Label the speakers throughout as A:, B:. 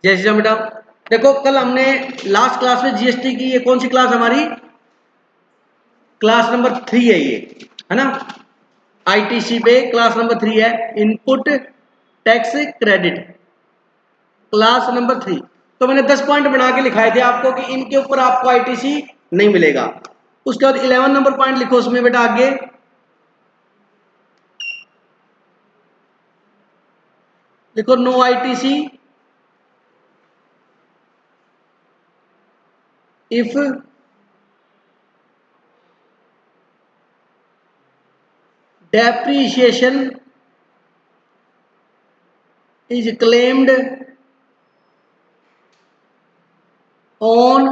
A: जय श्री राम बेटा। देखो कल हमने लास्ट क्लास में जीएसटी की, ये कौन सी क्लास हमारी? क्लास नंबर 3 है ये, है ना। आईटीसी पे क्लास नंबर 3 है, input tax credit, class number 3। तो मैंने 10 पॉइंट बना के लिखाए थे आपको कि इनके ऊपर आपको आईटीसी नहीं मिलेगा। उसके बाद 11 नंबर पॉइंट लिखो उसमें बेटा आगे, लिखो no ITC if depreciation is claimed on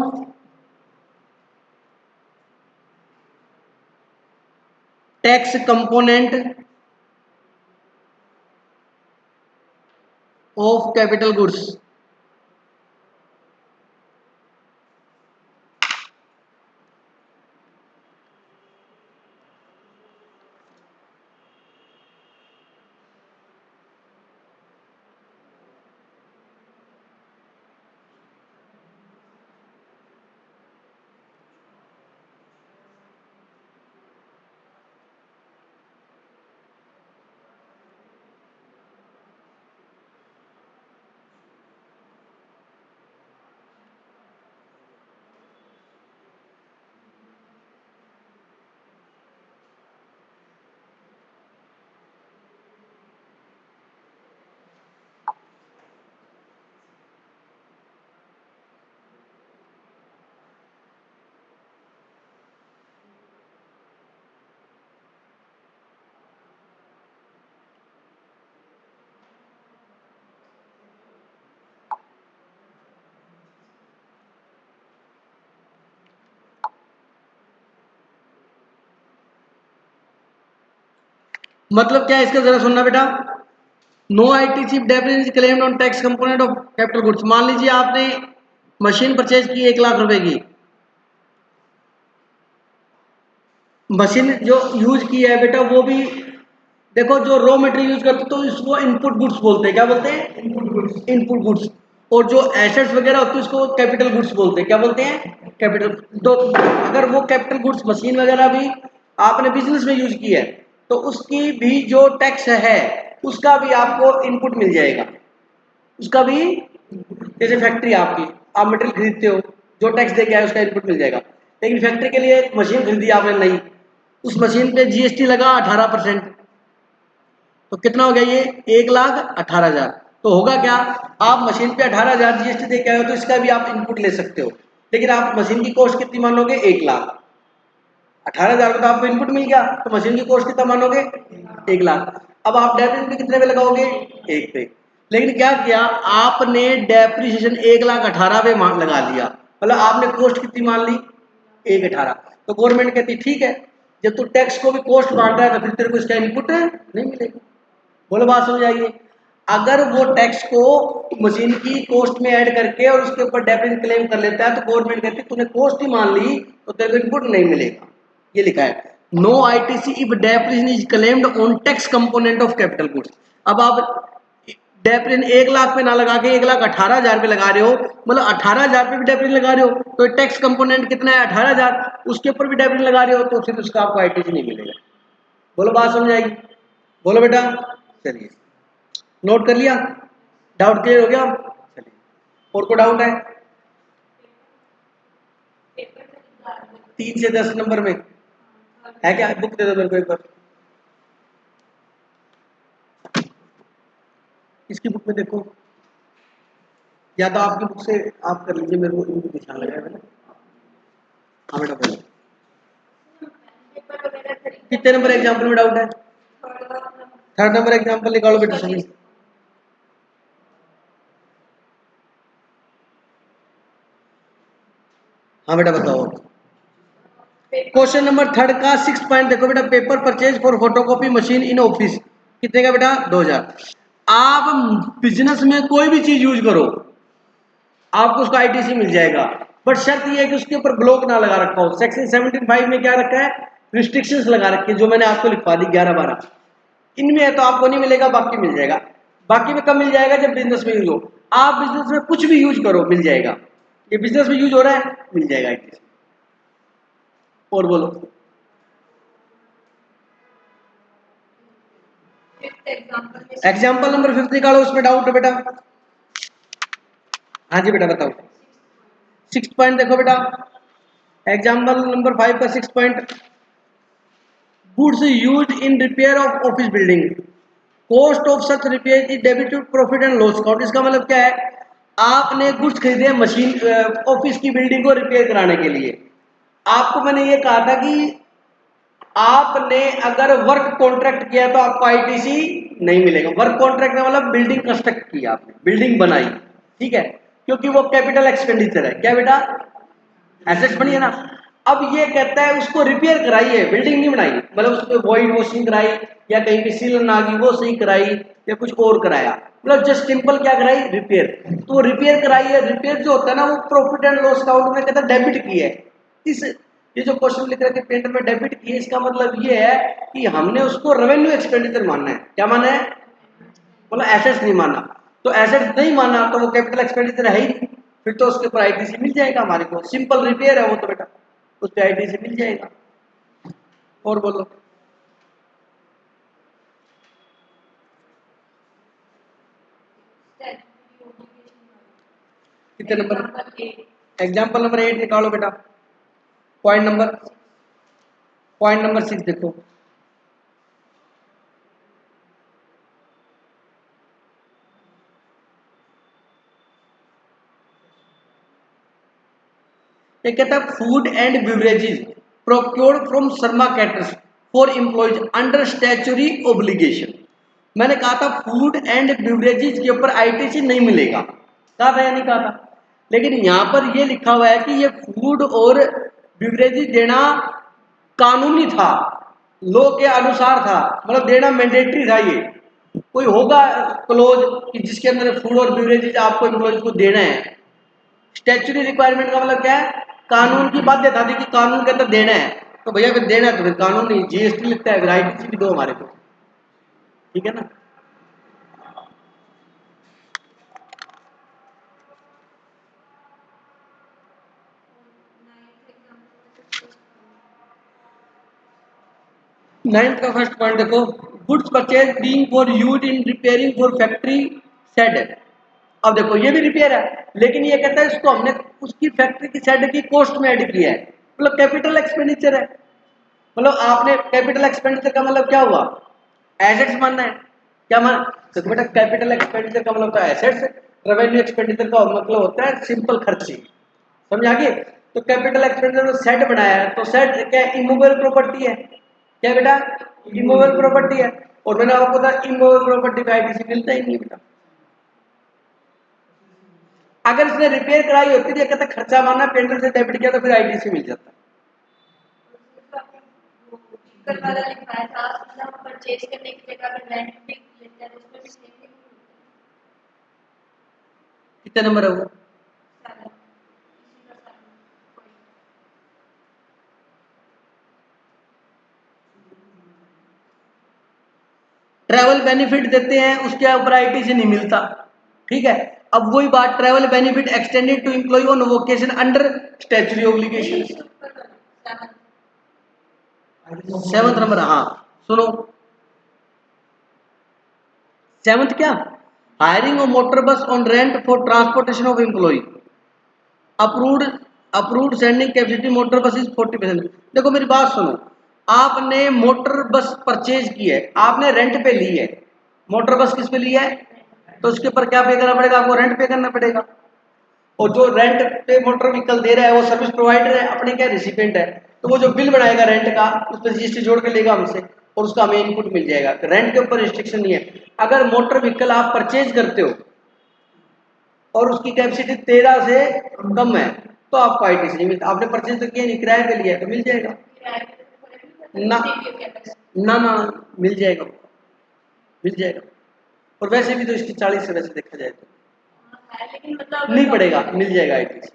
A: tax component of capital goods। मतलब क्या है इसका जरा सुनना बेटा। No ITC depreciation claimed on tax component of capital goods. मान लीजिए आपने मशीन परचेज की 1 लाख रुपए की, मशीन जो यूज की है बेटा वो भी देखो, जो रॉ मटेरियल यूज करते तो इसको इनपुट गुड्स बोलते हैं। क्या बोलते हैं? Input goods. और जो एसेट्स वगैरह होते हैं उसको कैपिटल गुड्स बोलते हैं। क्या बोलते हैं? कैपिटल। तो अगर वो कैपिटल गुड्स मशीन वगैरह भी आपने बिजनेस में यूज की है तो उसकी भी जो टैक्स है उसका भी आपको इनपुट मिल जाएगा। उसका भी, जैसे फैक्ट्री आपकी, आप मटेरियल खरीदते हो, जो टैक्स दे के आए उसका इनपुट मिल जाएगा। लेकिन फैक्ट्री के लिए एक मशीन खरीदी आपने नई, उस मशीन पे जीएसटी लगा 18%, तो कितना हो गया ये? 1,18,000। तो होगा क्या, आप मशीन पे 18,000 जीएसटी दे के आए हो तो इसका भी आप इनपुट ले सकते हो। लेकिन आप मशीन की कॉस्ट कितनी मानोगे? 1,00,000। 18,000 का तो आपको इनपुट मिल गया, तो मशीन की कॉस्ट कितना मानोगे? 1,00,000। अब आप डेप्रिसिएशन कितने पे लगाओगे? 1 पे। लेकिन क्या किया आपने, डेप्रिसिएशन 1,18,000 पे लगा लिया, मतलब आपने कॉस्ट कितनी मान ली? 1,18,000। तो गवर्नमेंट कहती ठीक है, जब तू टैक्स को भी कॉस्ट मान रहा है तो फिर तेरे को इसका इनपुट नहीं मिलेगा। बोलो बात समझ आइए। अगर वो टैक्स को मशीन की कॉस्ट में ऐड करके और उसके ऊपर डेप्रिसिएशन क्लेम कर लेता है तो गवर्नमेंट कहती है तूने कॉस्ट ही मान ली तो तेरे को इनपुट नहीं मिलेगा। ये लिखा है no ITC if depreciation is claimed on tax component of capital goods. अब आप डेप्रिसिएशन 1,00,000 पे ना लगा के 1,18,000 पे लगा रहे हो, मतलब 18,000 पे भी डेप्रिसिएशन लगा रहे हो तो टैक्स कंपोनेंट कितना है? 18,000। उसके ऊपर भी डेप्रिसिएशन लगा रहे हो तो फिर उसका आपको आईटीसी नहीं मिलेगा। बोलो बात समझ आएगी? बोलो बेटा। चलिए नोट कर लिया, डाउट क्लियर हो गया? चलिए और को डाउट है? 3 से 10 नंबर में है क्या? बुक दे दो मेरे को एक बार। इसकी बुक में देखो, या तो आपकी बुक से आप कर लीजिए, मेरे को इनको निशान लगाया मैंने। हाँ बेटा बोलो, कितने नंबर एग्जाम्पल में डाउट है? 3rd नंबर एग्जाम्पल निकालो बेटा सभी। हाँ बेटा बताओ। क्वेश्चन नंबर 3rd का 6 पॉइंट देखो बेटा, paper purchase for photocopy machine in office कितने का बेटा? 2,000। आप बिजनेस में कोई भी चीज यूज करो आपको उसका आईटीसी मिल जाएगा, बट शर्त यह है कि उसके ऊपर ब्लॉक ना लगा रखा हो। सेक्शन 75 में क्या रखा है? रिस्ट्रिक्शंस लगा रखी है, जो मैंने आपको लिखवा दी 11-12। इनमें है तो आपको नहीं मिलेगा, बाकी मिल जाएगा। बाकी में कब मिल जाएगा? जब बिजनेस में यूज हो। आप बिजनेस में कुछ भी यूज करो मिल जाएगा, ये बिजनेस में यूज हो रहा है मिल जाएगा आईटीसी। और बोलो। एग्जाम्पल नंबर 5 निकालो, उसमें डाउट है बेटा। हाँ जी बेटा बताओ। 6 पॉइंट देखो बेटा, एग्जाम्पल नंबर 5 का 6 point, goods use in repair of office building, cost of such repair is debit to profit and loss account. इसका मतलब क्या है, आपने गुड्स खरीदे मशीन ऑफिस की बिल्डिंग को रिपेयर कराने के लिए, आपको मैंने ये कहा था कि आपने अगर वर्क कॉन्ट्रैक्ट किया तो आपको आईटीसी नहीं मिलेगा। वर्क कॉन्ट्रैक्ट का मतलब बिल्डिंग कंस्ट्रक्ट की, आपने बिल्डिंग बनाई, ठीक है, क्योंकि वो कैपिटल एक्सपेंडिचर है। क्या बेटा, एसेट्स बनी है ना। अब ये कहता है उसको रिपेयर कराइए, बिल्डिंग नहीं बनाई, मतलब उसको वॉइड वॉशिंग कराई या कहीं पे सीलन आ गई वो सही कराई या कुछ और कराया, मतलब जस्ट सिंपल क्या कराई, रिपेयर। तो रिपेयर कराई है, रिपेयर जो होता है ना वो प्रॉफिट एंड लॉस अकाउंट में कहता है डेबिट की है। इस ये जो क्वेश्चन लिख रहे थे पेंटर में डेबिट की है, इसका मतलब ये है कि हमने उसको रेवेन्यू एक्सपेंडिचर मानना है। क्या माना है, मतलब एसेट्स नहीं माना। तो एसेट्स नहीं माना तो वो कैपिटल एक्सपेंडिचर है ही नहीं, फिर तो उसके ऊपर आईटीसी मिल जाएगा हमारे को, सिंपल रिपेयर है वो तो बेटा, उस पर आईटीसी मिल जाएगा। और बोलो। कितने नंबर, एग्जाम्पल नंबर 8 निकालो बेटा। पॉइंट नंबर 6 देखो। ये कहता है food and beverages procured from Sharma caterers for employees under statutory obligation. मैंने कहा था फूड एंड बेवरेजेस के ऊपर आईटीसी नहीं मिलेगा, कहा था या नहीं कहा था, लेकिन यहां पर ये लिखा हुआ है कि ये फूड और बेवरेजेस देना कानूनी था, लॉ के अनुसार था, मतलब देना मैंडेटरी था। ये कोई होगा क्लोज कि जिसके अंदर फूड और बेवरेजेस आपको एम्प्लॉइज को देना है। स्टैच्यूटरी रिक्वायरमेंट का मतलब क्या है, कानून की बाध्यता थी कि कानून के अंदर देना है, तो भैया फिर देना है तो फिर कानून नहीं, जीएसटी लिखता है, फिर आईटीसी भी दो हमारे को, ठीक है ना। 9th का फर्स्ट पॉइंट देखो, goods purchase being for use in repairing for factory shade. अब देखो ये भी रिपेयर है, लेकिन ये कहता है इसको हमने उसकी फैक्ट्री की शेड की कॉस्ट में ऐड किया है, मतलब कैपिटल एक्सपेंडिचर है। मतलब आपने कैपिटल एक्सपेंडिचर का मतलब क्या हुआ, एसेट्स मानना है। क्या मान, तो बेटा कैपिटल एक्सपेंडिचर का मतलब तो एसेट्स, रेवेन्यू एक्सपेंडिचर का मतलब होता है सिंपल खर्ची, समझ आ गई। तो कैपिटल एक्सपेंडिचर में सेट बनाया है, तो सेट क्या इमूवेबल प्रॉपर्टी है, क्या बेटा इमूवेबल प्रॉपर्टी है। और मैंने आपको बताया इमूवेबल प्रॉपर्टी का आईटीसी मिलता ही नहीं बेटा। अगर इसने रिपेयर कराई होती तो कहता खर्चा माना, पेंटर से डेबिट किया तो फिर आईटीसी मिल जाता। कितने नंबर है वो, ट्रैवल बेनिफिट देते हैं उसके ऊपर आईटीसी नहीं मिलता, ठीक है। अब वही बात, travel benefit extended to employ on vocation under statutory obligation. 7th number, हाँ सुनो, 7th क्या, hiring of motor bus on rent for transportation of employ, approved approved seating capacity motor bus is 40%। देखो मेरी बात सुनो, आपने मोटर बस purchase की है, आपने रेंट पे ली है, मोटर बस किस पे ली है, तो उसके ऊपर क्या पे करना पड़ेगा, आपको रेंट पे करना पड़ेगा। और जो रेंट पे मोटर व्हीकल दे रहा है वो सर्विस प्रोवाइडर है, अपने क्या रिसिपेंट है, तो वो जो बिल बनाएगा रेंट का उस पर जीएसटी जोड़ के लेगा हमसे और उसका हमें इनपुट मिल जाएगा। रेंट के ऊपर रिस्ट्रिक्शन नहीं है। अगर मोटर व्हीकल आप परचेज करते हो और उसकी कैपेसिटी 13 से कम है तो आपको आईटीसी नहीं मिलता। आपने परचेज तो किया नहीं, किराए पे लिया तो मिल जाएगा ना, ना मिल जाएगा, मिल जाएगा। और वैसे भी तो इसकी 40 से वैसे देखा जाए तो नहीं पड़ेगा, मिल जाएगा आईटीसी।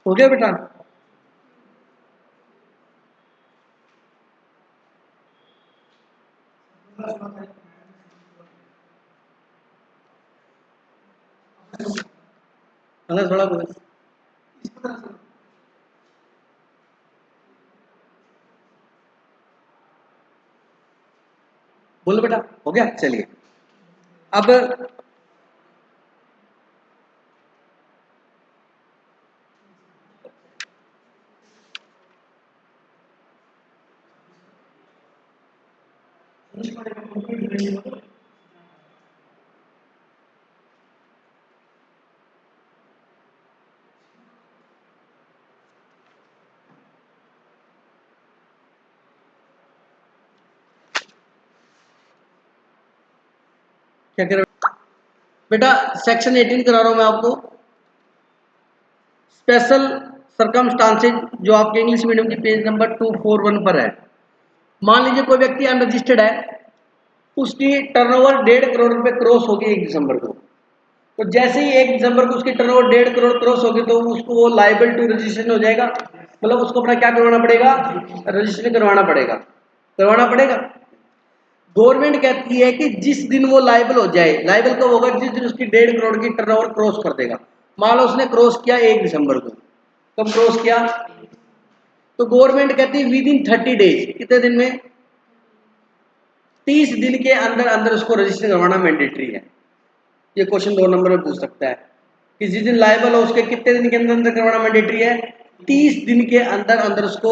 A: हो गया बेटा। थोड़ा बोलो। बोलो बेटा, हो गया, चलिए अब क्या करें बेटा, सेक्शन 18 करा रहा हूं मैं आपको, स्पेशल सरकमस्टांसेज, जो आपके इंग्लिश मीडियम की पेज नंबर 241 पर है। मान लीजिए कोई व्यक्ति अनरजिस्टर्ड है, उसकी टर्नओवर 1.5 करोड़ रुपए क्रॉस होगी 1 दिसंबर को। तो जैसे ही 1 दिसंबर को उसकी टर्नओवर 1.5 करोड़ क्रॉस होगी तो उसको वो लाइबल टू रजिस्ट्रेशन हो जाएगा, मतलब उसको अपना क्या करवाना पड़ेगा, रजिस्ट्रेशन करवाना पड़ेगा, करवाना पड़ेगा। गवर्नमेंट कहती है कि जिस दिन वो लाइबल हो जाए, लाइबल कब होगा, जिस दिन उसकी 1.5 करोड़ की टर्नओवर क्रॉस कर देगा। मान लो उसने क्रॉस किया 1 दिसंबर को, कब क्रॉस किया, तो गवर्नमेंट कहती है विद इन 30 डेज, कितने दिन में, 30 दिन के अंदर अंदर उसको रजिस्टर करवाना मैंडेटरी है। ये क्वेश्चन 2 नंबर में पूछ सकता है कि जिस दिन लाइबल हो उसके कितने दिन के अंदर अंदर करवाना मैंडेटरी है, 30 दिन के अंदर अंदर उसको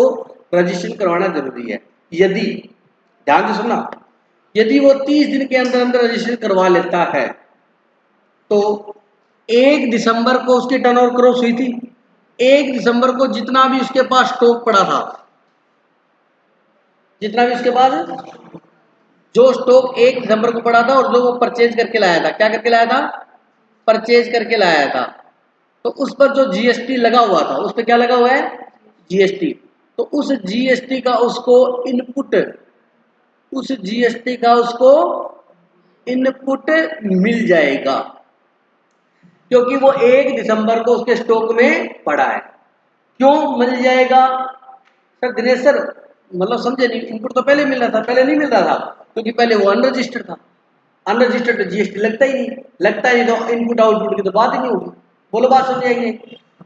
A: रजिस्ट्रेशन करवाना जरूरी है। यदि, ध्यान से सुनना, यदि वो 30 दिन के अंदर अंदर रजिस्ट्रेशन करवा लेता है तो 1 दिसंबर को उसकी टर्नओवर क्रॉस हुई थी, 1 दिसंबर को जितना भी उसके पास स्टॉक पड़ा था, जितना भी उसके पास जो स्टॉक 1 दिसंबर को पड़ा था और जो वो परचेज करके लाया था, क्या करके लाया था, परचेज करके लाया था, तो उस पर जो जीएसटी लगा हुआ था, उस पर क्या लगा हुआ है, जीएसटी। तो उस जीएसटी का उसको इनपुट, उस जीएसटी का उसको इनपुट मिल जाएगा, क्योंकि वो 1 दिसंबर को उसके स्टॉक में पड़ा है। क्यों मिल जाएगा सर, दिनेश सर, मतलब समझे नहीं, इनपुट तो पहले मिल रहा था, पहले नहीं मिल रहा था क्योंकि पहले वो अनरजिस्टर्ड था, अनरजिस्टर्ड तो जीएसटी लगता ही नहीं, लगता ही नहीं तो इनपुट आउटपुट की तो बात ही नहीं होगी। बोलो बात समझाएंगे।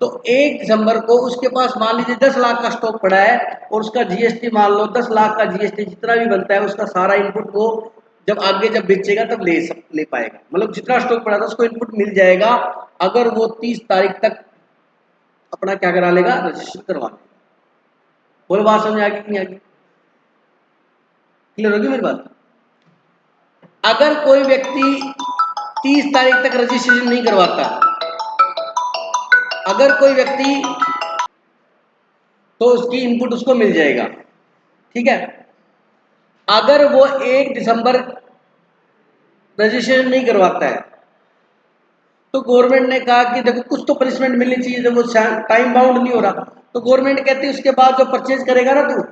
A: तो 1 दिसंबर को उसके पास मान लीजिए 10 लाख का स्टॉक पड़ा है और उसका जीएसटी मान लो 10 लाख का जीएसटी जितना भी बनता है उसका सारा इनपुट वो जब आगे जब बेचेगा तब ले पाएगा, मतलब जितना स्टॉक पड़ा था उसको इनपुट मिल जाएगा अगर वो 30 तारीख तक अपना क्या करा लेगा, रजिस्टर करवा लेगा। बोलो बात समझ आ गई कि नहीं आ गई, क्लियर होगी मेरी बात। अगर कोई व्यक्ति 30 तारीख तक रजिस्ट्रेशन नहीं करवाता, अगर कोई व्यक्ति, तो उसकी इनपुट उसको मिल जाएगा, ठीक है। अगर वो 1 दिसंबर रजिस्ट्रेशन नहीं करवाता है तो गवर्नमेंट ने कहा कि देखो कुछ तो पनिशमेंट मिलनी चाहिए, जब वो टाइम बाउंड नहीं हो रहा तो गवर्नमेंट कहती है उसके बाद जो परचेज करेगा ना तू,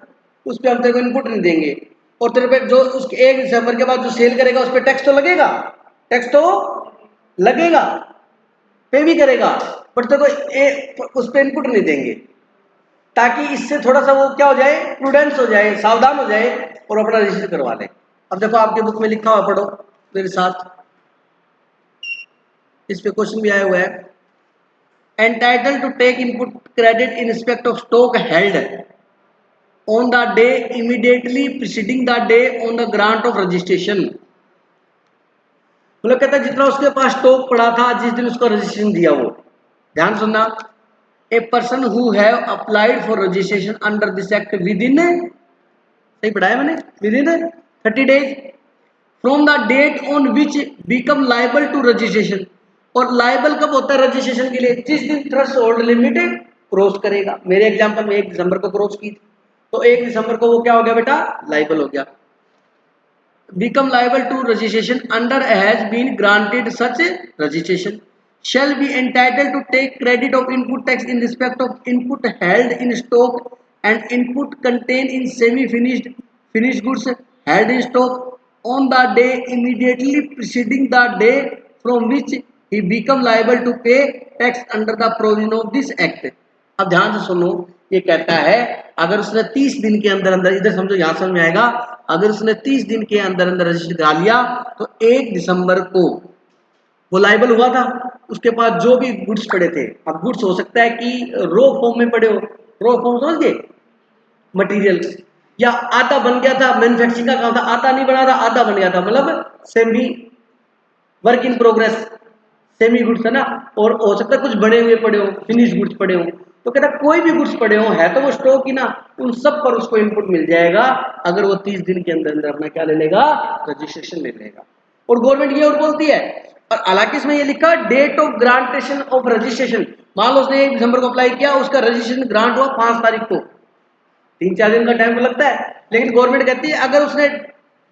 A: उस पर हम तेरे को इनपुट नहीं देंगे, और तेरे पे जो उसके 1 दिसंबर के बाद जो सेल करेगा उस पर टैक्स तो लगेगा, टैक्स तो लगेगा, पे भी करेगा, बट तेरे को उस पर इनपुट नहीं देंगे, ताकि इससे थोड़ा सा वो क्या हो जाए, प्रूडेंस हो जाए, सावधान हो जाए और अपना रजिस्टर करवा ले। अब देखो आपके बुक में लिखा हुआ, पढ़ो मेरे साथ, इस पे क्वेश्चन भी आया हुआ है, entitle to take input credit in respect of stock held on the day immediately preceding the day on the grant of registration. मतलब कहता है जितना उसके पास स्टॉक पड़ा था जिस दिन उसको रजिस्ट्रेशन दिया, वो ध्यान सुनना, a person who have applied for registration under this act within, सही पढ़ाया मैंने, within 30 days from the date on which become liable to registration. और लाइबल कब होता है रजिस्ट्रेशन के लिए, जिस दिन थ्रेशोल्ड लिमिट क्रॉस करेगा। मेरे एग्जांपल में 1 दिसंबर को क्रॉस की थी, तो 1 दिसंबर को वो क्या हो गया बेटा, लाइबल हो गया। become liable to registration under has been granted such registration shall be entitled to take credit of input tax in respect of input held in stock and input contained in semi finished goods held in stock on the day immediately preceding the day from which he become liable to pay tax under the provision of this act। अब ध्यान से सुनो, ये कहता है अगर उसने 30 दिन के अंदर अंदर, इधर समझो, यहां समझ में आएगा, अगर उसने 30 दिन के अंदर अंदर रजिस्टर करा लिया तो 1 दिसंबर को वो लाइबल हुआ था, उसके पास जो भी गुड्स पड़े थे, अब गुड्स हो सकता है कि रो फॉर्म में पड़े हो, रो फॉर्म समझ गए, मटेरियल, या आधा बन गया था, मैन्युफैक्चरिंग का काम था, आधा नहीं बना था, आधा बन गया था, मतलब semi work in progress, semi goods है ना, और हो सकता है कुछ बने हुए पड़े हो, फिनिश गुड्स पड़े हो, तो कहता कोई भी गुड्स पड़े हो, है तो वो स्टॉक ही ना, उन सब पर उसको इनपुट मिल जाएगा अगर वो 30 दिन के अंदर अंदर अपना क्या ले लेगा, रजिस्ट्रेशन ले लेगा। और गवर्नमेंट ये और बोलती है, और हालांकि इसमें ये लिखा डेट ऑफ ग्रांटेशन ऑफ रजिस्ट्रेशन, मान लो उसने 1 दिसंबर को अप्लाई किया, उसका रजिस्ट्रेशन ग्रांट हुआ 5 तारीख को, 3-4 दिन का टाइम लगता है, लेकिन गवर्नमेंट कहती है अगर उसने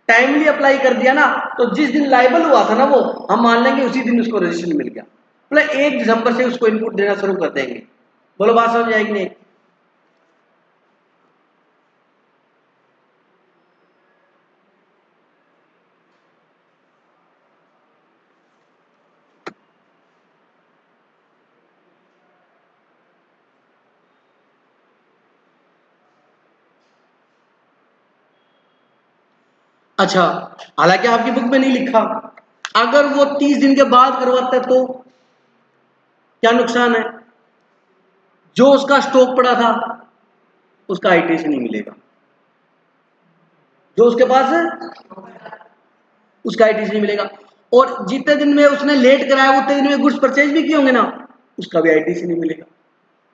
A: टाइमली अप्लाई कर दिया ना, तो जिस दिन लाइबल हुआ था ना वो, हम मान लेंगे उसी दिन उसको रजिस्ट्रेशन मिल गया, मतलब 1 दिसंबर से उसको इनपुट देना शुरू कर देंगे। बोलो बात समझ आएगी नहीं? अच्छा, हालांकि आपकी बुक में नहीं लिखा, अगर वो 30 दिन के बाद करवाता है तो क्या नुकसान है, जो उसका स्टॉक पड़ा था उसका आईटीसी नहीं मिलेगा, जो उसके पास है उसका आईटीसी नहीं मिलेगा, और जितने दिन में उसने लेट कराया उतने दिन में गुड्स परचेज भी किए होंगे ना, उसका भी आईटीसी नहीं मिलेगा।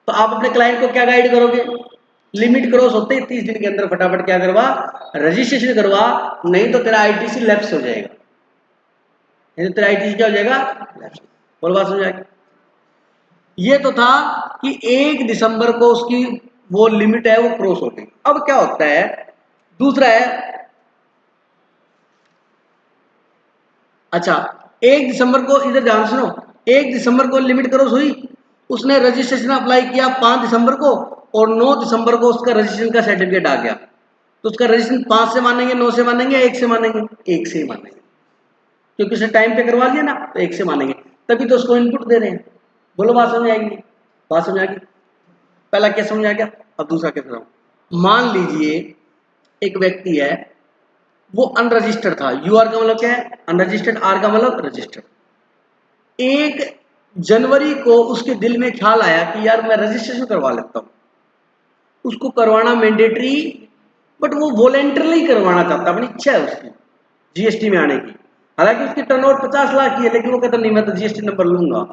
A: तो आप अपने क्लाइंट को क्या गाइड करोगे, लिमिट क्रॉस होते ही 30 दिन के अंदर फटाफट क्या करवा, रजिस्ट्रेशन करवा, नहीं तो तेरा आईटीसी लैप्स हो जाएगा, नहीं तो तेरा आईटीसी क्या हो जाएगा, लैप्स। और बात समझ आएगी? ये तो था कि 1 दिसंबर को उसकी वो लिमिट है वो क्रॉस हो गई। अब क्या होता है, दूसरा है, अच्छा 1 दिसंबर को, इधर ध्यान सुनो, 1 दिसंबर को लिमिट क्रॉस हुई, उसने रजिस्ट्रेशन अप्लाई किया 5 दिसंबर को, और 9 दिसंबर को उसका रजिस्ट्रेशन का सर्टिफिकेट आ गया, तो उसका रजिस्ट्रेशन 5 से मानेंगे, 9 से मानेंगे, 1 से मानेंगे, 1 से ही मानेंगे, क्योंकि उसने टाइम पे करवा लिया ना, तो 1 से मानेंगे, तभी तो उसको इनपुट दे रहे हैं। बोलो बात समझ आएगी? बात समझ आ गई? पहला क्या समझ आ गया, अब दूसरा क्या समझाऊं। मान लीजिए एक व्यक्ति है, वो अनरजिस्टर्ड था, यू आर का मतलब क्या है, अनरजिस्टर्ड, आर का मतलब रजिस्टर्ड। 1 जनवरी को उसके दिल में ख्याल आया कि यार मैं रजिस्ट्रेशन करवा लेता हूं, उसको करवाना मैंडेटरी, बट वो वॉलेंटरली करवाना चाहता, अपनी इच्छा है उसकी जीएसटी में आने की, हालांकि उसकी टर्नओवर 50 लाख की है, लेकिन वो कहता नहीं मैं तो जीएसटी नंबर लूंगा,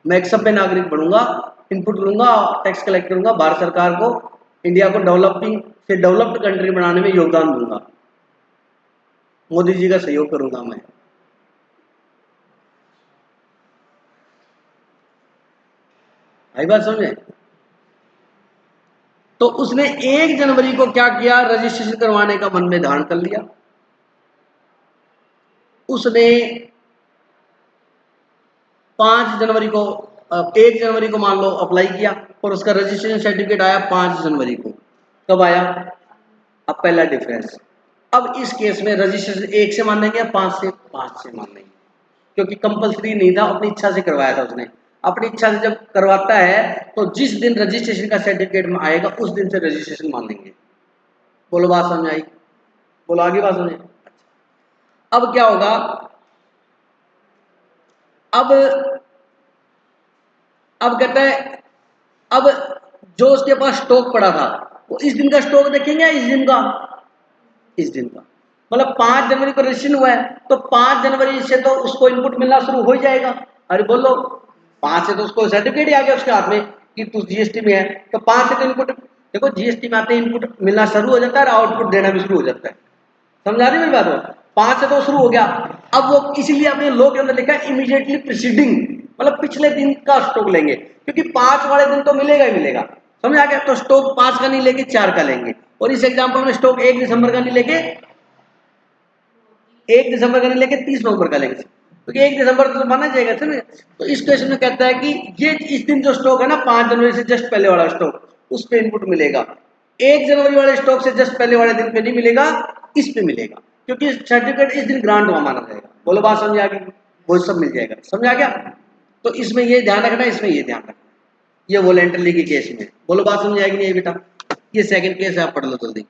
A: मैं एक सभ्य नागरिक बनूंगा, इनपुट लूंगा, टैक्स कलेक्ट करूंगा, भारत सरकार को, इंडिया को डेवलपिंग से डेवलप्ड कंट्री बनाने में योगदान दूंगा, मोदी जी का सहयोग करूंगा मैं। आई बात समझे? तो उसने 1 जनवरी को क्या किया, रजिस्ट्रेशन करवाने का मन में धारण कर लिया, उसने 5 जनवरी को, 1 जनवरी को मान लो अप्लाई किया, और उसका रजिस्ट्रेशन सर्टिफिकेट आया 5 जनवरी को, कब आया, अब पहला डिफरेंस, अब इस केस में रजिस्ट्रेशन 1 से मानेंगे या 5 से मानेंगे, क्योंकि कंपलसरी नहीं था, अपनी इच्छा से करवाया था उसने, अपनी इच्छा से जब करवाता है तो जिस दिन रजिस्ट्रेशन का सर्टिफिकेट में आएगा उस दिन से रजिस्ट्रेशन मानेंगे। बोलो बात समझ आई? बोलो आगे बात समझे? अब क्या होगा, अब अब कहता है, अब जो उसके पास स्टॉक पड़ा था वो इस दिन का स्टॉक देखेंगे या इस दिन का, इस दिन का, मतलब 5 जनवरी को रजिस्ट्रेशन हुआ है तो 5 जनवरी से तो उसको इनपुट मिलना शुरू हो जाएगा। अरे बोलो, 5 से तो उसको सर्टिफिकेट ही आ गया उसके हाथ में कि तू जीएसटी में है, तो 5 से तो इनपुट, देखो जीएसटी में आते इनपुट मिलना शुरू हो जाता है और आउटपुट देना भी शुरू हो जाता है, समझा रही मेरी बात हो? 5 से तो शुरू हो गया, अब वो इसीलिए अपने लॉ के अंदर लिखा है इमीडिएटली प्रीसीडिंग, मतलब पिछले दिन का स्टॉक लेंगे, क्योंकि 5 वाले दिन तो मिलेगा ही मिलेगा, समझ आ गया? तो स्टॉक 5 का नहीं लेके 4 का लेंगे, और इस एग्जाम्पल में स्टॉक 1 दिसंबर का नहीं लेके, 1 दिसंबर का नहीं लेके 30 नवंबर का लेंगे, क्योंकि 1 दिसंबर तो माना जाएगा समझे? तो इस क्वेश्चन में कहता है कि ये इस दिन जो स्टॉक है ना 5 जनवरी से जस्ट पहले वाला स्टॉक, उस पे इनपुट मिलेगा, 1 जनवरी वाले स्टॉक से जस्ट पहले वाले दिन पे नहीं मिलेगा, इस पे मिलेगा, क्योंकि सर्टिफिकेट इस दिन ग्रांट हुआ माना जाएगा। बोलो बात समझ आ गई? वो सब मिल जाएगा, समझ आ गया? तो इसमें ये ध्यान रखना, इसमें ये ध्यान रखना, ये वॉलेंटरली के केस में। बोलो बात समझ आएगी नहीं बेटा? ये सेकंड केस है, आप पढ़ लो जल्दी।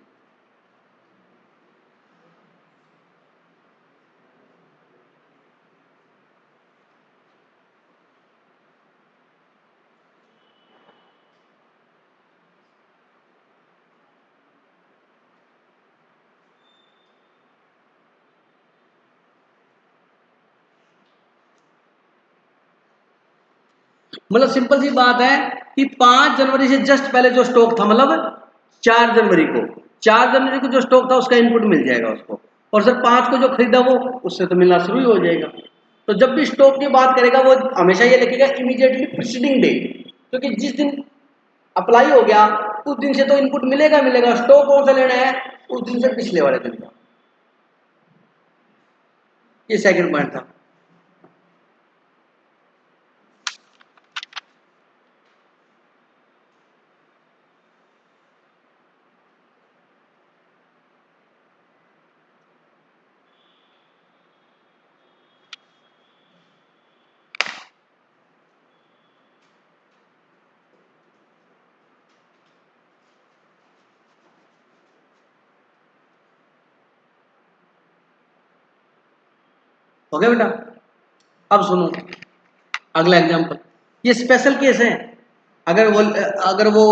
A: मतलब सिंपल सी बात है कि 5 जनवरी से जस्ट पहले जो स्टॉक था, मतलब 4 जनवरी को, 4 जनवरी को जो स्टॉक था उसका इनपुट मिल जाएगा उसको। और सर 5 को जो खरीदा वो, उससे तो मिलना शुरू ही हो जाएगा। तो जब भी स्टॉक की बात करेगा वो हमेशा ये लिखेगा इमीडिएटली प्रीसीडिंग डे, क्योंकि जिस दिन अप्लाई हो गया उस दिन से तो इनपुट मिलेगा मिलेगा। स्टॉक कौन सा लेना है, उस दिन से पिछले वाले दिन का। ये सेकंड पॉइंट था। हो गया बेटा। अब सुनो अगला एग्जांपल, ये स्पेशल केस है। अगर वो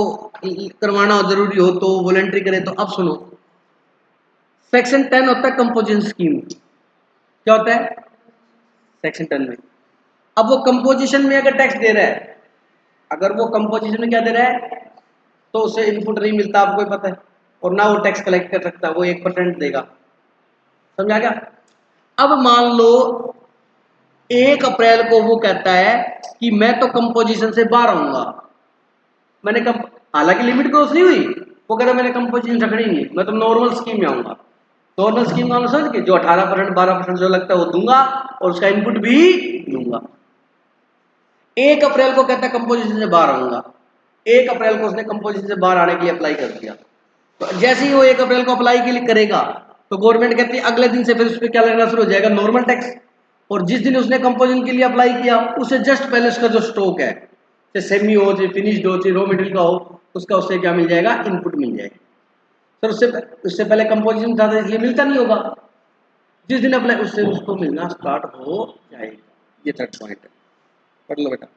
A: करवाना जरूरी हो तो वॉलेंट्री करे। तो अब सुनो, सेक्शन 10 होता है कंपोजिशन स्कीम। क्या होता है सेक्शन 10 में? अब वो कंपोजिशन में अगर टैक्स दे रहा है, अगर वो कंपोजिशन में क्या दे रहा है, तो उसे इनपुट नहीं मिलता, आपको ही पता है। और ना वो टैक्स कलेक्ट कर सकता, वो 1% देगा। समझा क्या? अब मान लो 1 अप्रैल को वो कहता है कि मैं तो कंपोजिशन से बाहर आऊंगा। मैंने कम, हालांकि लिमिट क्रॉस नहीं हुई, वो कह रहा मैंने कंपोजिशन रखनी नहीं, मैं तो नॉर्मल स्कीम में आऊंगा। नॉर्मल स्कीम में समझ के जो 18% 12% जो लगता है वो दूंगा और उसका इनपुट भी दूंगा। 1 अप्रैल को कहता है कंपोजिशन से बाहर आऊंगा। 1 अप्रैल को उसने कंपोजिशन से बाहर आने के लिए अप्लाई कर दिया। तो जैसे ही वो 1 अप्रैल को अप्लाई के लिए करेगा तो गवर्नमेंट कहती है अगले दिन से फिर उस पर क्या लगना शुरू हो जाएगा, नॉर्मल टैक्स। और जिस दिन उसने कंपोजिशन के लिए अप्लाई किया उससे जस्ट पहले उसका जो स्टॉक है, चाहे सेमी हो चाहे फिनिश्ड हो चाहे रॉ मटेरियल का हो, उसका उससे क्या मिल जाएगा, इनपुट मिल जाएगा। सर उससे उससे पहले कंपोजिशन था इसलिए मिलता नहीं होगा। जिस दिन अप्लाई उससे उसको मिलना स्टार्ट हो जाएगा। ये थर्ड पॉइंट है, पढ़ लो बेटा।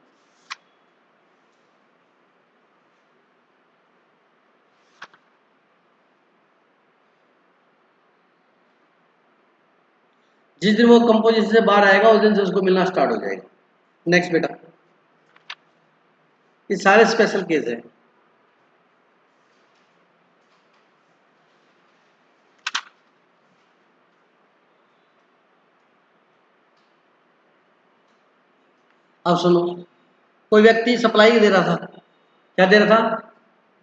A: जिस दिन वो कंपोजिशन से बाहर आएगा उस दिन से उसको मिलना स्टार्ट हो जाएगा। नेक्स्ट बेटा, ये सारे स्पेशल केस है। अब सुनो, कोई व्यक्ति सप्लाई दे रहा था। क्या दे रहा था?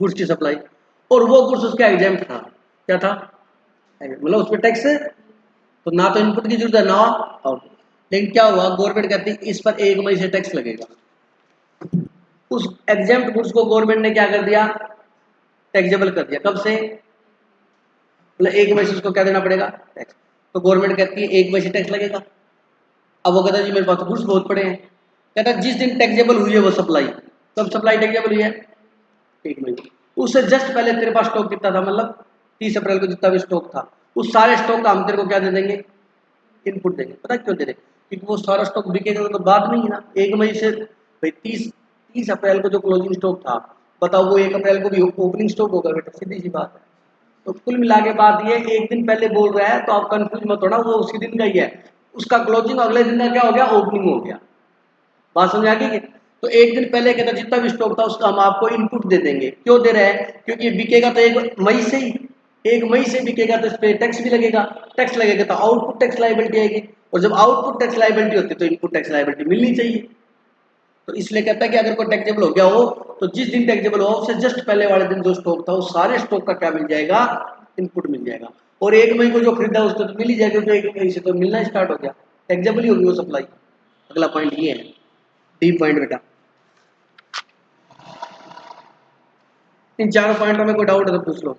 A: गुड्स की सप्लाई। और वो गुड्स उसका एग्जाम्प्ट था। क्या था? मतलब उस पर टैक्स, तो ना तो इनपुट की जरूरत है ना आउटपुट। लेकिन क्या हुआ, गवर्नमेंट कहती है इस पर 1 मई से टैक्स लगेगा। उस एग्जाम्प्ट गुड्स को गवर्नमेंट ने क्या कर दिया, टैक्सेबल कर दिया। कब से? मतलब 1 मई से उसको क्या देना पड़ेगा, टैक्स। तो गवर्नमेंट कहती है 1 मई से टैक्स लगेगा। अब वो कहता है जी मेरे पास तो गुड्स बहुत पड़े हैं। कहता है जिस दिन टैक्सेबल हुई है वो सप्लाई, कब सप्लाई टैक्सेबल हुई है, 1 मई को। उससे जस्ट पहले तेरे पास स्टॉक कितना था, मतलब 30 अप्रैल को जितना भी स्टॉक था, उस सारे स्टॉक का हम तेरे को क्या दे देंगे, इनपुट देंगे। पता क्यों दे रहे? क्योंकि वो सारा स्टॉक बिकेगा तो बाद में ही ना। 1 मई से भाई 30 अप्रैल को जो क्लोजिंग स्टॉक था, बताओ वो 1 अप्रैल को भी ओपनिंग स्टॉक होगा बेटा, सीधी सी बात है। तो कुल मिला के बात ये, एक दिन पहले बोल रहा है तो आप कंफ्यूज मत होना, वो उसी दिन का ही है। उसका क्लोजिंग अगले दिन का क्या हो गया, ओपनिंग हो गया। बात समझ आ गई? तो एक दिन पहले कहता जितना भी स्टॉक था उसका हम आपको इनपुट दे देंगे। क्यों दे रहे हैं? क्योंकि बिकेगा तो 1 मई से ही, 1 मई से बिकेगा तो इस पर टैक्स भी लगेगा। टैक्स लगेगा तो आउटपुट टैक्स लाइबिलिटी आएगी, और जब आउटपुट टैक्स लाइबिलिटी होती है तो इनपुट टैक्स लाइबिलिटी मिलनी चाहिए। तो इसलिए कहता है कि अगर कोई टैक्सेबल हो गया हो तो जिस दिन टैक्सेबल हो उससे जस्ट पहले वाले दिन जो स्टॉक था उस सारे स्टॉक का क्या मिल जाएगा, इनपुट मिल जाएगा। और 1 मई को जो खरीदा उसको तो मिल ही जाएगा, क्योंकि 1 मई से तो मिलना स्टार्ट हो गया, टैक्सेबल ही होगी वो सप्लाई। अगला पॉइंट ये है, डी पॉइंट बेटा। इन चारों पॉइंटों में कोई डाउट है तो पूछ लो।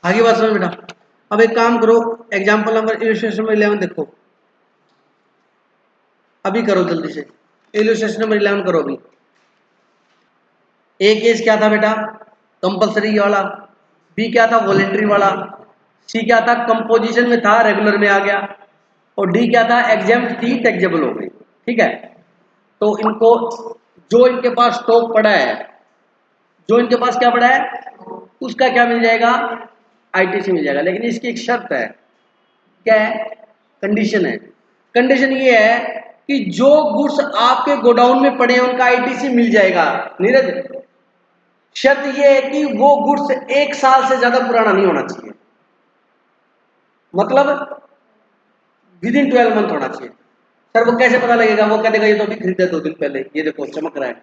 A: आगे बात समझ बेटा। अब एक काम करो, एग्जाम्पल नंबर इलस्ट्रेशन नंबर 11 देखो, अभी करो जल्दी से, इलस्ट्रेशन नंबर 11 करो अभी। ए केस क्या था बेटा, कंपलसरी वाला, बी क्या था, वॉलेंट्री वाला, सी क्या था, कंपोजिशन में था रेगुलर में आ गया, और डी क्या था, एग्जाम्प्ट थी टैक्सेबल हो गई। ठीक है, तो इनको जो इनके पास स्टॉक पड़ा है, जो इनके पास क्या पड़ा है, उसका क्या मिल जाएगा, आईटीसी मिल जाएगा। लेकिन इसकी एक शर्त है, क्या है, कंडीशन है। कंडीशन ये है कि जो गुड्स आपके गोडाउन में पड़े हैं उनका आईटीसी मिल जाएगा। नीरज, शर्त ये है कि वो गुड्स 1 साल से ज्यादा पुराना नहीं होना चाहिए, मतलब विद इन 12 मंथ होना चाहिए। सर वो कैसे पता लगेगा, वो कह देगा ये तो अभी खरीदा 2 दिन पहले, ये देखो चमक रहा है।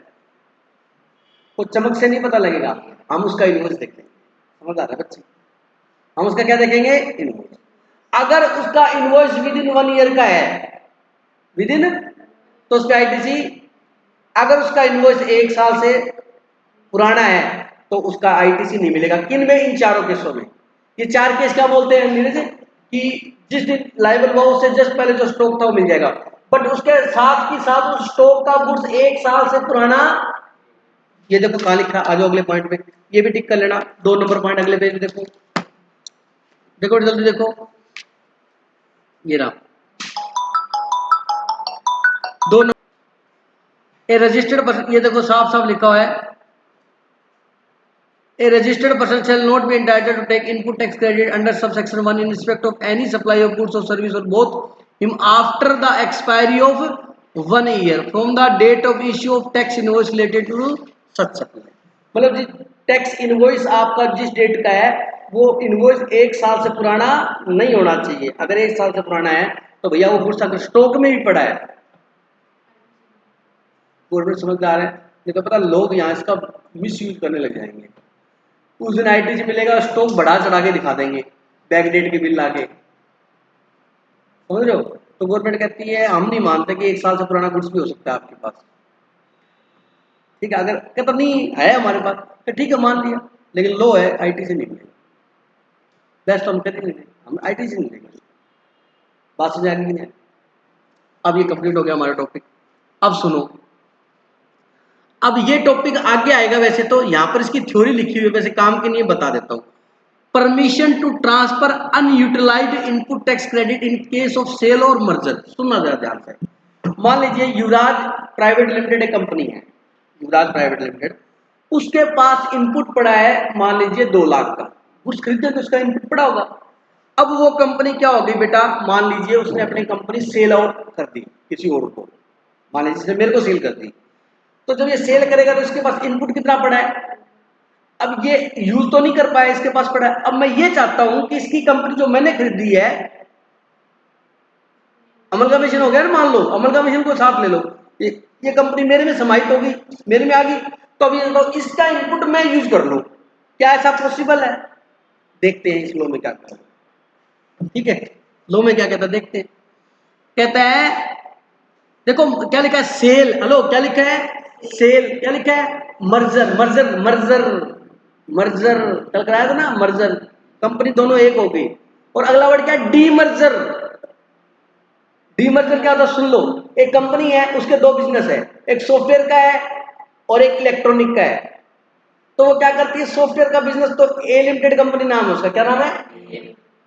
A: वो चमक से नहीं पता लगेगा, हम उसका इनवॉइस देखेंगे। समझ आ रहा है बच्चे, हम उसका क्या देखेंगे, इनवॉइस। अगर उसका इनवॉइस विद इन 1 ईयर का है, विद इन, तो उसका आईटीसी। अगर उसका इनवॉइस 1 साल से पुराना है तो उसका आईटीसी नहीं मिलेगा। किन में, इन चारों केसों में। ये 4 केस क्या बोलते हैं नीरज, कि जिस दिन लाइबल हुआ उससे जस्ट पहले जो स्टॉक था वो मिल जाएगा, बट उसके साथ ही साथ उस स्टॉक का गुड्स 1 साल से पुराना। ये देखो कहां लिखा, आ जाओ अगले पॉइंट पे, ये भी टिक कर लेना। 2 नंबर पॉइंट अगले पेज पे देखो, देखो जल्दी देखो, ये रहा 2 नंबर। ए रजिस्टर्ड पर्सन, ये देखो साफ साफ लिखा हुआ है, a registered person shall not be entitled to take input tax credit under subsection 1 in respect of any supply of goods or service or both him after the expiry of 1 year from the date of issue of tax invoice related to such supply। मतलब जी tax invoice आपका जिस date का है वो invoice 1 साल से पुराना नहीं होना चाहिए। अगर 1 साल से पुराना है तो भैया वो गुड्स अगर स्टॉक में भी पड़ा है, गवर्नमेंट समझदार है, नहीं तो पता लोग यहाँ इसका मिस यूज करने लग जाएंगे। उस दिन आईटीसी मिलेगा, स्टॉक बढ़ा चढ़ा के दिखा देंगे, बैकडेट के बिल लाके, समझ रहे हो। तो गवर्नमेंट कहती है हम नहीं मानते कि 1 साल से पुराना गुड्स भी हो सकता है आपके पास। ठीक है, अगर कहता नहीं है हमारे पास तो ठीक है मान लिया, लेकिन लो है आईटीसी नहीं मिलेगा। बेस्ट हम कहते नहीं, हम आईटीसी नहीं देंगे। बात समझ आ गई नहीं। अब ये कंप्लीट हो गया हमारा टॉपिक। अब सुनो, अब ये टॉपिक आगे आएगा। वैसे तो यहां पर इसकी थ्योरी लिखी हुई है, वैसे काम के लिए बता देता हूं। Permission to transfer unutilised input tax credit in case of sale और मर्जर। सुनना जरा ध्यान से। मान लीजिए युवराज प्राइवेट लिमिटेड एक कंपनी है, युवराज प्राइवेट लिमिटेड, उसके पास इनपुट पड़ा है मान लीजिए 2 लाख का, कुछ खरीदे तो उसका इनपुट पड़ा होगा। अब वो कंपनी क्या होगी बेटा, मान लीजिए उसने अपनी कंपनी सेल आउट कर दी किसी और को, मान लीजिए मेरे को सेल कर दी, तो जब ये सेल करेगा तो इसके पास इनपुट कितना पड़ा है, अब ये यूज तो नहीं कर पाया, इसके पास पड़ा है। अब मैं ये चाहता हूं कि इसकी कंपनी जो मैंने खरीदी है, अमलगामेशन हो गया ना, मान लो अमलगामेशन को साथ ले लो, ये कंपनी मेरे में समाहित होगी, मेरे में आ गई, तो अब ये तो इसका इनपुट मैं यूज कर लूं, क्या ऐसा पॉसिबल है? देखते हैं इस लो में क्या कहता है। ठीक है, लो में क्या कहता है देखते हैं। कहता है देखो क्या लिखा है, सेल, हेलो क्या लिखा है, सेल, क्या लिखा है, मर्जर, मर्जर मर्जर मर्जर, कल कराया था ना मर्जर, कंपनी दोनों एक हो गई। और अगला वर्ड क्या है, डीमर्जर। डीमर्जर क्या होता है सुन लो, एक कंपनी है उसके 2 बिजनेस है, एक सॉफ्टवेयर का है और एक इलेक्ट्रॉनिक का है। तो वो क्या करती है, सॉफ्टवेयर का बिजनेस तो ए लिमिटेड कंपनी नाम है उसका, क्या नाम है,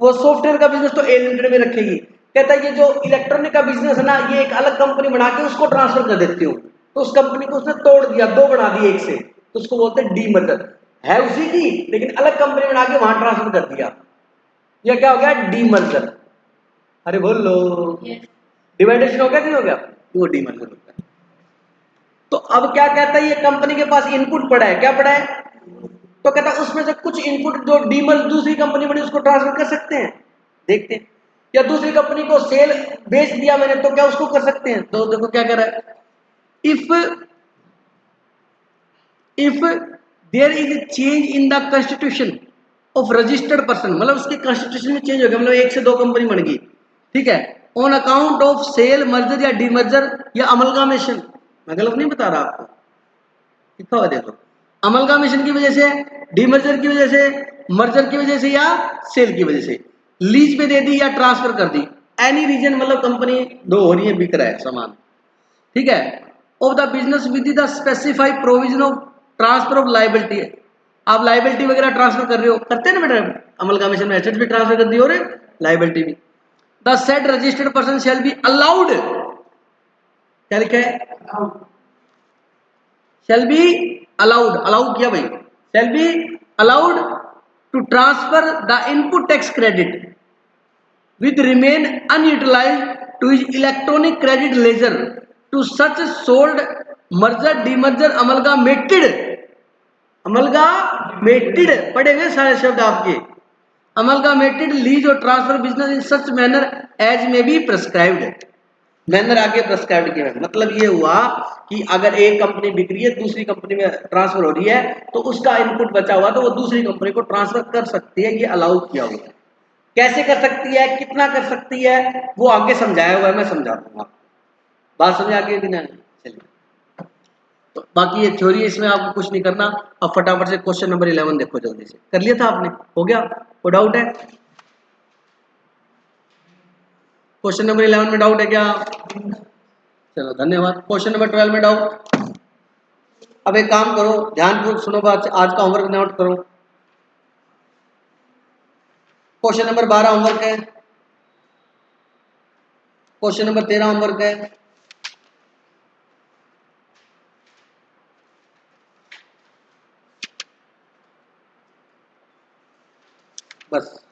A: वो सॉफ्टवेयर का बिजनेस तो ए लिमिटेड में रखेगी। कहता है ये जो इलेक्ट्रॉनिक का बिजनेस है ना, ये एक अलग कंपनी बना के उसको ट्रांसफर कर देती हूँ। तो उस कंपनी को उसने तोड़ दिया, 2 बना दिए एक से, तो उसको बोलते हैं डीमर्जर। है उसी की लेकिन अलग कंपनी बना के वहां ट्रांसफर कर दिया, यह क्या हो गया, डीमर्जर। अरे बोल लो, डिवाइडेशन हो गया कि नहीं हो गया, वो डीमर्जर होता है। तो अब क्या कहता है, ये कंपनी के पास इनपुट पड़ा है, क्या पड़ा है, तो कहता है उसमें से कुछ इनपुट जो डीमर दूसरी कंपनी बनी उसको ट्रांसफर कर सकते हैं, देखते हैं। या दूसरी कंपनी को सेल बेच दिया मैंने तो क्या उसको कर सकते हैं, तो देखो क्या कर रहा है, if there is a change in the constitution of registered person, मतलब उसके कॉन्स्टिट्यूशन में चेंज हो गया, मतलब 1 से 2 कंपनी बन गई, ठीक है, on account of sale, merger या डीमर्जर या अमलगामेशन। मैं गलत नहीं बता रहा आपको, लिखा हुआ देखो, अमलगामेशन की वजह से, डीमर्जर की वजह से, मर्जर की वजह से या सेल की वजह से, लीज पे दे दी या ट्रांसफर कर दी, एनी रीजन मतलब कंपनी दो हो रही है, बिक रहा है सामान, ठीक है। Of the business with the specified provision of transfer of liability, आप लाइबिलिटी वगैरह ट्रांसफर कर रहे हो, करते हैं ना बेटा, अमलगामेशन में एसेट्स भी ट्रांसफर कर दी और लाइबिलिटी भी। The said registered person shall be allowed, क्या लिखा है, shall be allowed, अलाउ किया भाई, shall be allowed to transfer the input tax credit with remain unutilized to his electronic credit ledger to such sold merger demerger amalgamated, amalgamated पढ़े हुए सारे शब्द आपके, amalgamated lease और transfer business in such manner as may be prescribed, manner आगे prescribe किया है। मतलब ये हुआ कि अगर एक कंपनी बिक रही है, दूसरी कंपनी में ट्रांसफर हो रही है, तो उसका इनपुट बचा हुआ तो वो दूसरी कंपनी को ट्रांसफर कर सकती है, ये अलाउ किया हुआ है। कैसे कर सकती है, कितना कर सकती है, वो आगे समझाया हुआ है, मैं समझा दूंगा। बात समझ आ गई कि नहीं? चलिए, तो बाकी ये थ्योरी है, इसमें आपको कुछ नहीं करना। अब फटाफट से क्वेश्चन नंबर 11 देखो, जल्दी से कर लिया था आपने, हो गया, कोई डाउट है? क्वेश्चन नंबर 11 में डाउट है क्या? चलो धन्यवाद। क्वेश्चन नंबर 12 में डाउट? अब एक काम करो, ध्यानपूर्वक सुनो बात, आज का होमवर्क नोट करो। क्वेश्चन नंबर 12 होमवर्क है, क्वेश्चन नंबर 13 होमवर्क है, बस।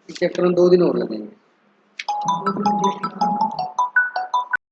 A: इस चैप्टर में 2 दिन और लगेंगे।